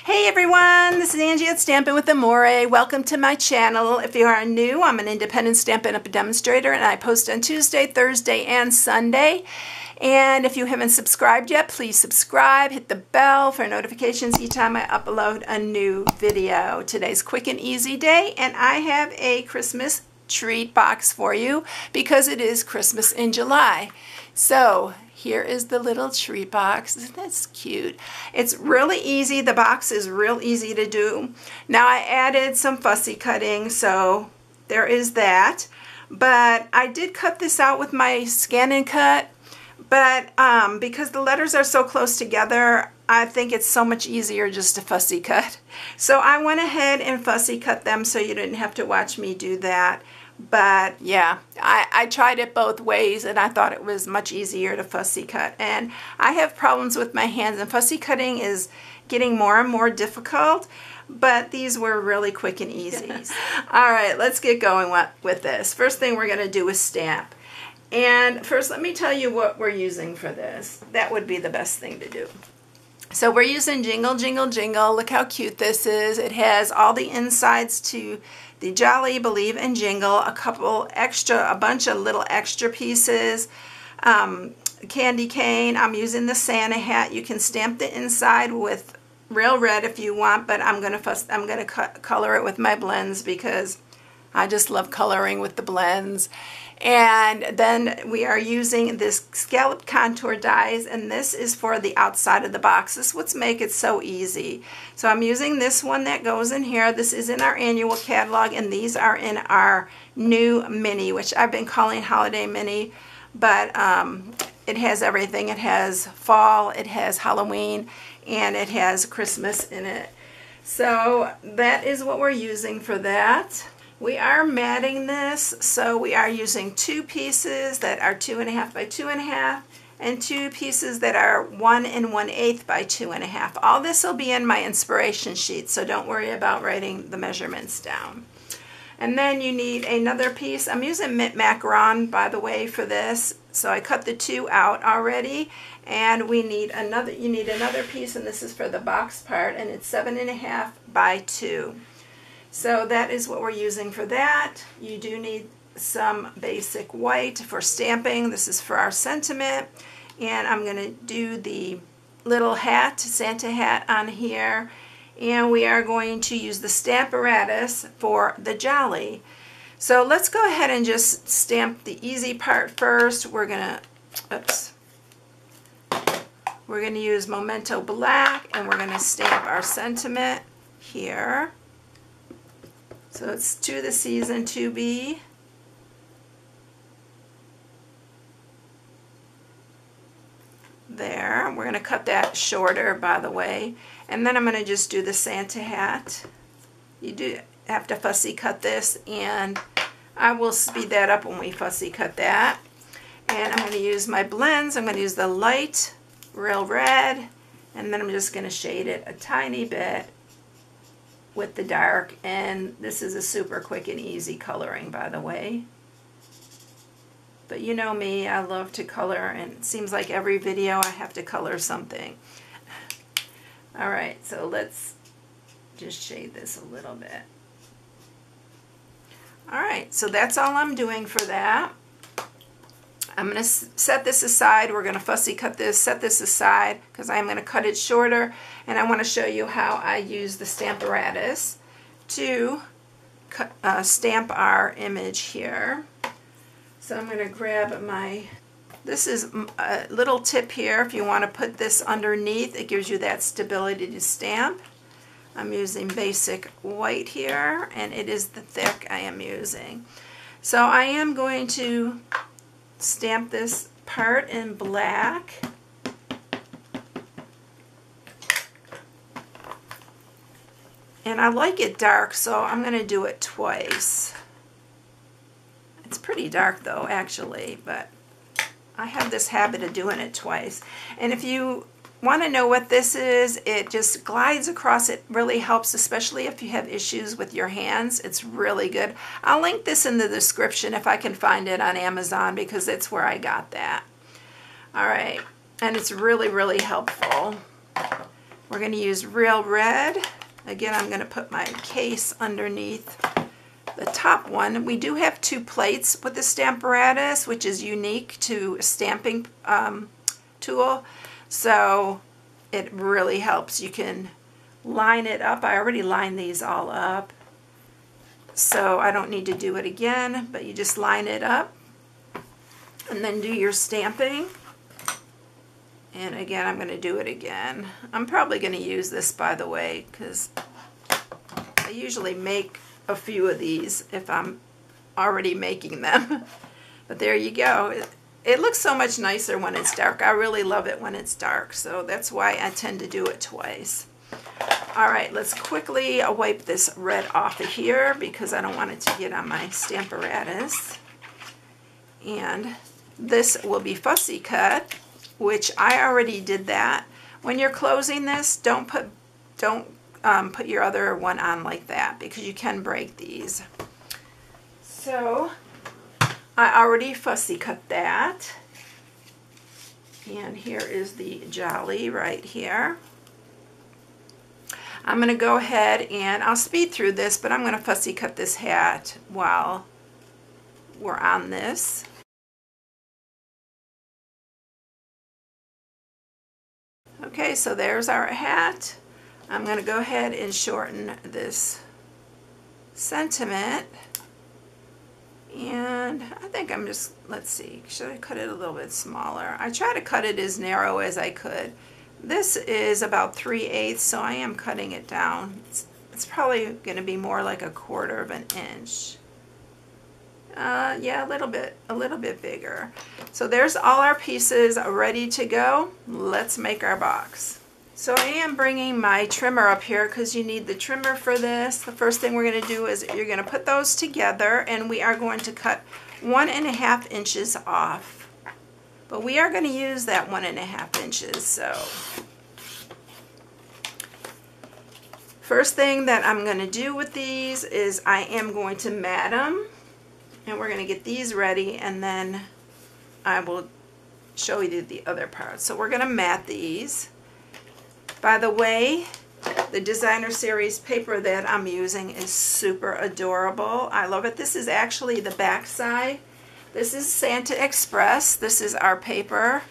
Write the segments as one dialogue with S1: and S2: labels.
S1: Hey everyone, this is Angie at Stampin' with Amore. Welcome to my channel. If you are new, I'm an independent Stampin' Up demonstrator and I post on Tuesday, Thursday, and Sunday. And if you haven't subscribed yet, please subscribe, hit the bell for notifications each time I upload a new video. Today's quick and easy day and I have a Christmas treat box for you because it is Christmas in July. So here is the little treat box. Isn't that cute? It's really easy. The box is real easy to do. Now I added some fussy cutting, so there is that. But I did cut this out with my Scan and Cut. But because the letters are so close together, I think it's so much easier just to fussy cut. So I went ahead and fussy cut them so you didn't have to watch me do that. But yeah, I tried it both ways and I thought it was much easier to fussy cut. And I have problems with my hands and fussy cutting is getting more and more difficult. But these were really quick and easy. All right, let's get going with this. First thing we're going to do is stamp. And first let me tell you what we're using for this. That would be the best thing to do. So we're using Jingle Jingle Jingle. Look how cute this is. It has all the insides to the Jolly, Believe, and Jingle. A bunch of little extra pieces. Candy cane. I'm using the Santa hat. You can stamp the inside with real red if you want, but I'm gonna color it with my blends because I just love coloring with the blends. And then we are using this Scalloped Contour Dies, and this is for the outside of the box. This is what's make it so easy. So I'm using this one that goes in here. This is in our annual catalog, and these are in our new mini, which I've been calling Holiday Mini, but it has everything. It has fall, it has Halloween, and it has Christmas in it. So that is what we're using for that. We are matting this, so we are using 2 pieces that are 2.5 by 2.5 and 2 pieces that are 1 1/8 by 2.5. All this will be in my inspiration sheet, so don't worry about writing the measurements down. And then you need another piece. I'm using mint macaron, by the way, for this. So I cut the 2 out already, and you need another piece, and this is for the box part, and it's 7.5 by 2. So that is what we're using for that. You do need some basic white for stamping. This is for our sentiment. And I'm going to do the little hat, Santa hat on here. And we are going to use the Stamparatus for the Jolly. So let's go ahead and just stamp the easy part first. We're going to use Memento Black, and we're going to stamp our sentiment here. So it's to the season to be. There. We're going to cut that shorter, by the way. And then I'm going to just do the Santa hat. You do have to fussy cut this, and I will speed that up when we fussy cut that. And I'm going to use my blends. I'm going to use the light, real red, and then I'm just going to shade it a tiny bit with the dark, and this is a super quick and easy coloring, by the way. But you know me, I love to color, and it seems like every video I have to color something. Alright, so let's just shade this a little bit. Alright, so that's all I'm doing for that. I'm going to set this aside. We're going to fussy cut this, set this aside, because I'm going to cut it shorter, and I want to show you how I use the Stamparatus to stamp our image here. So I'm going to grab my, this is a little tip here. If you want to put this underneath, it gives you that stability to stamp. I'm using basic white here, and it is the thick I am using. So I am going to stamp this part in black. And I like it dark, so I'm going to do it twice. It's pretty dark though, actually, but I have this habit of doing it twice. And if you want to know what this is, it just glides across. It really helps, especially if you have issues with your hands. It's really good. I'll link this in the description if I can find it on Amazon, because it's where I got that. All right, and it's really, really helpful. We're going to use Real Red. Again, I'm going to put my case underneath the top one. We do have 2 plates with the Stamparatus, which is unique to a stamping tool. So it really helps. You can line it up. I already lined these all up, so I don't need to do it again, but you just line it up and then do your stamping. And again, I'm going to do it again. I'm probably going to use this, by the way, because I usually make a few of these if I'm already making them. But there you go. It looks so much nicer when it's dark. I really love it when it's dark, so that's why I tend to do it twice. All right, let's quickly wipe this red off of here because I don't want it to get on my Stamparatus. And this will be fussy cut, which I already did that. When you're closing this, don't put your other one on like that because you can break these. So I already fussy cut that. And here is the jolly right here. I'm going to go ahead and I'll speed through this, but I'm going to fussy cut this hat while we're on this. Okay, so there's our hat. I'm going to go ahead and shorten this sentiment. And I think I'm just, let's see, should I cut it a little bit smaller? I try to cut it as narrow as I could. This is about 3/8, so I am cutting it down. It's probably going to be more like 1/4 of an inch. Yeah, a little bit bigger. So there's all our pieces ready to go. Let's make our box. So I am bringing my trimmer up here because you need the trimmer for this. The first thing we're going to do is you're going to put those together, and we are going to cut 1.5 inches off. But we are going to use that 1.5 inches. So first thing that I'm going to do with these is I am going to mat them. And we're going to get these ready, and then I will show you the other parts. So we're going to mat these. By the way, the Designer Series paper that I'm using is super adorable. I love it. This is actually the back side. This is Santa Express. This is our paper.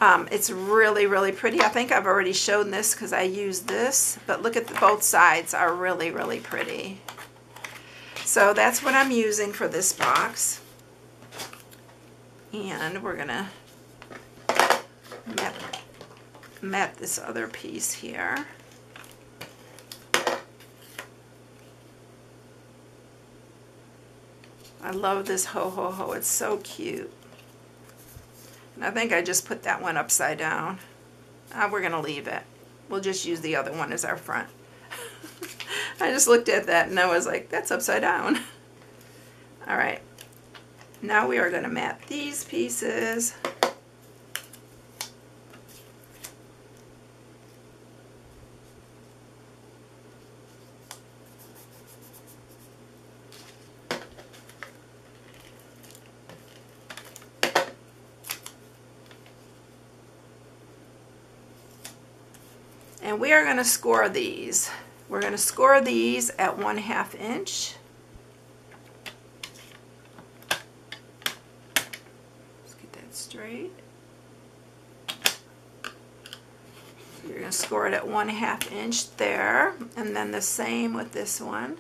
S1: It's really, really pretty. I think I've already shown this because I used this, but look at both sides are really, really pretty. So that's what I'm using for this box. And we're gonna mat this other piece here. I love this ho ho ho, it's so cute. And I think I just put that one upside down. We're gonna leave it. We'll just use the other one as our front. I just looked at that and I was like, that's upside down. All right, now we are going to mat these pieces. And we are going to score these. We're going to score these at 1/2 inch. Let's get that straight. So you're going to score it at 1/2 inch there, and then the same with this one.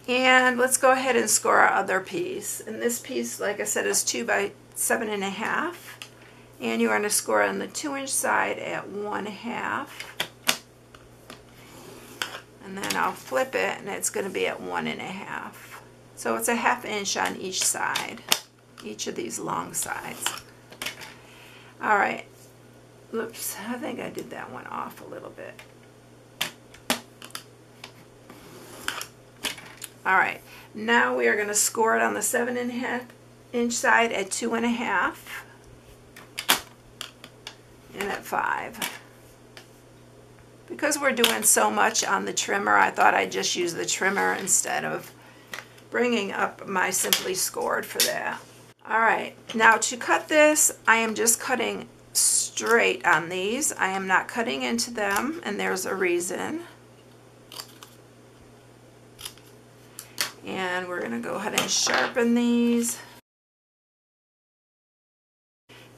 S1: And let's go ahead and score our other piece. And this piece, like I said, is 2 by 7.5. And you're going to score on the 2-inch side at 1/2. And then I'll flip it, and it's going to be at 1.5. So it's a 1/2 inch on each side, each of these long sides. All right. Oops, I think I did that one off a little bit. All right, now we are going to score it on the 7.5 inch side at 2.5 and at 5. Because we're doing so much on the trimmer, I thought I'd just use the trimmer instead of bringing up my Simply Scored for that. All right, now to cut this, I am just cutting straight on these. I am not cutting into them, and there's a reason. And we're gonna go ahead and sharpen these.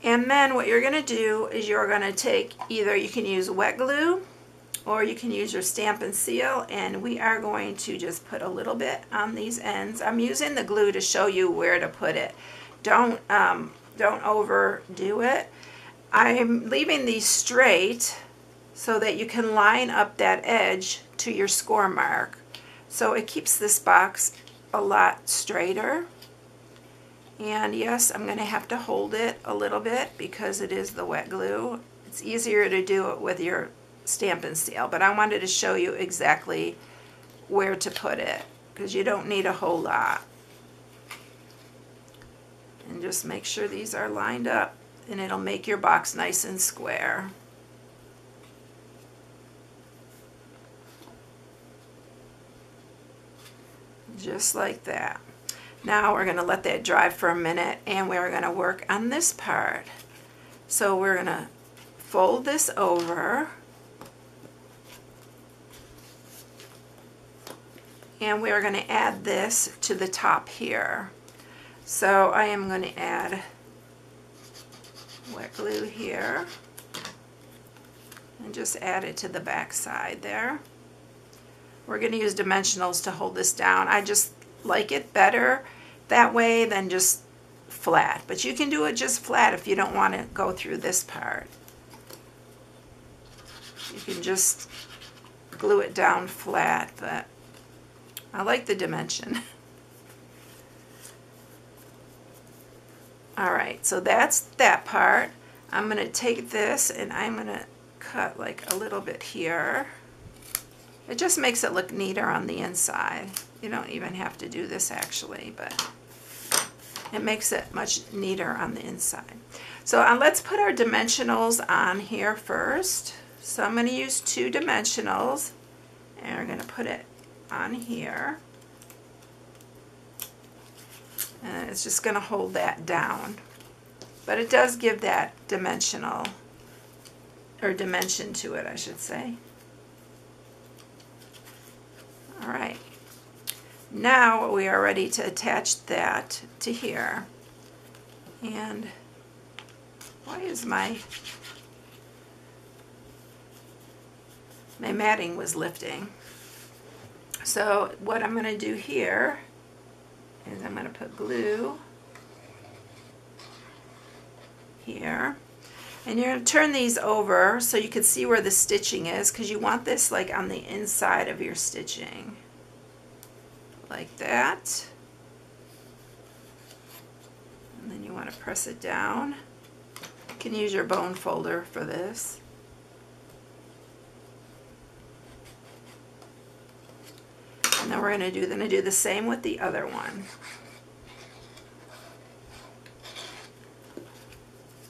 S1: And then what you're gonna do is you're gonna take, either you can use wet glue or you can use your Stampin' Seal, and we are going to just put a little bit on these ends. I'm using the glue to show you where to put it. Don't overdo it. I'm leaving these straight so that you can line up that edge to your score mark. So it keeps this box a lot straighter. And yes, I'm going to have to hold it a little bit because it is the wet glue. It's easier to do it with your Stampin' Seal, but I wanted to show you exactly where to put it because you don't need a whole lot. And just make sure these are lined up, and it'll make your box nice and square. Just like that. Now we're going to let that dry for a minute, and we're going to work on this part. So we're going to fold this over, and we're going to add this to the top here. So I am going to add wet glue here and just add it to the back side there. We're going to use dimensionals to hold this down. I just like it better that way than just flat, but you can do it just flat if you don't want to go through this part. You can just glue it down flat, but I like the dimension. Alright, so that's that part. I'm going to take this and I'm going to cut like a little bit here. It just makes it look neater on the inside. You don't even have to do this actually, but it makes it much neater on the inside. So let's put our dimensionals on here first. So I'm going to use 2 dimensionals, and we're going to put it on here. And it's just going to hold that down. But it does give that dimensional, or dimension to it, I should say. All right. Now we are ready to attach that to here. And why is my matting was lifting? So what I'm going to do here is I'm going to put glue here, and you're going to turn these over so you can see where the stitching is, because you want this like on the inside of your stitching, like that. And then you want to press it down. You can use your bone folder for this. And then we're going to do the same with the other one.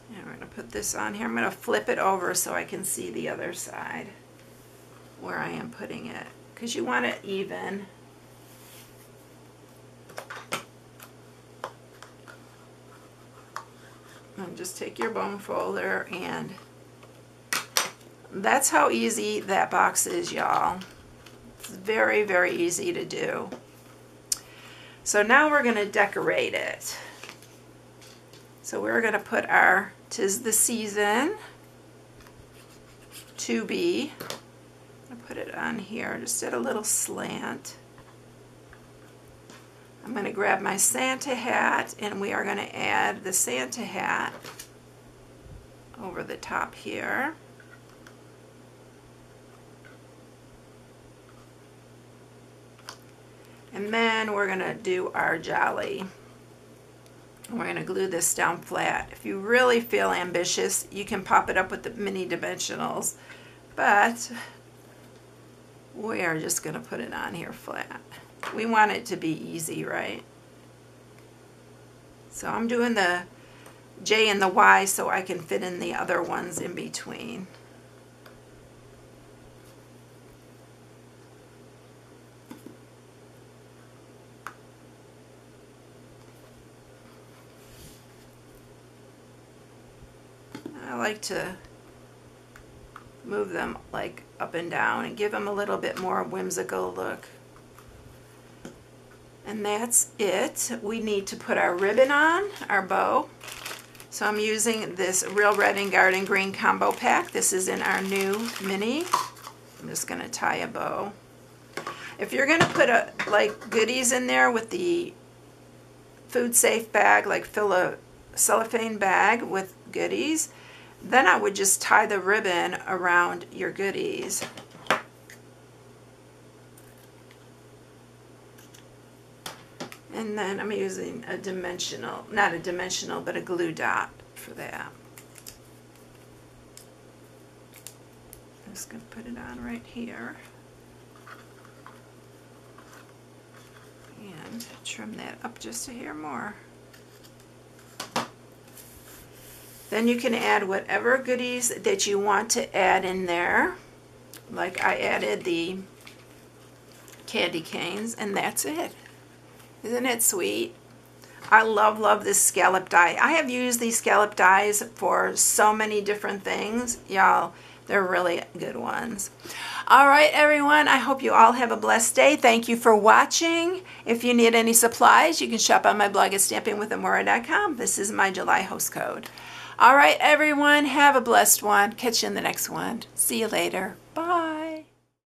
S1: And we're going to put this on here. I'm going to flip it over so I can see the other side where I am putting it, because you want it even. And just take your bone folder, and that's how easy that box is, y'all. It's very, very easy to do. So now we're going to decorate it. So we're going to put our "'Tis the Season" to be. I'm going to put it on here just at a little slant. I'm going to grab my Santa hat, and we are going to add the Santa hat over the top here. And then we're going to do our jolly. We're going to glue this down flat. If you really feel ambitious, you can pop it up with the mini dimensionals, but we are just going to put it on here flat. We want it to be easy, right? So I'm doing the J and the Y so I can fit in the other ones in between. I like to move them like up and down and give them a little bit more whimsical look. And that's it. We need to put our ribbon on, our bow. So I'm using this Real Red and Garden Green combo pack. This is in our new mini. I'm just going to tie a bow. If you're going to put like goodies in there with the food safe bag, like fill a cellophane bag with goodies, then I would just tie the ribbon around your goodies. And then I'm using a dimensional, not a dimensional, but a glue dot for that. I'm just going to put it on right here. And trim that up just a hair more. Then you can add whatever goodies that you want to add in there. Like I added the candy canes, and that's it. Isn't it sweet? I love this scallop die. I have used these scallop dies for so many different things. Y'all, they're really good ones. All right, everyone. I hope you all have a blessed day. Thank you for watching. If you need any supplies, you can shop on my blog at StampingWithAmore.com. This is my July host code. All right, everyone. Have a blessed one. Catch you in the next one. See you later. Bye.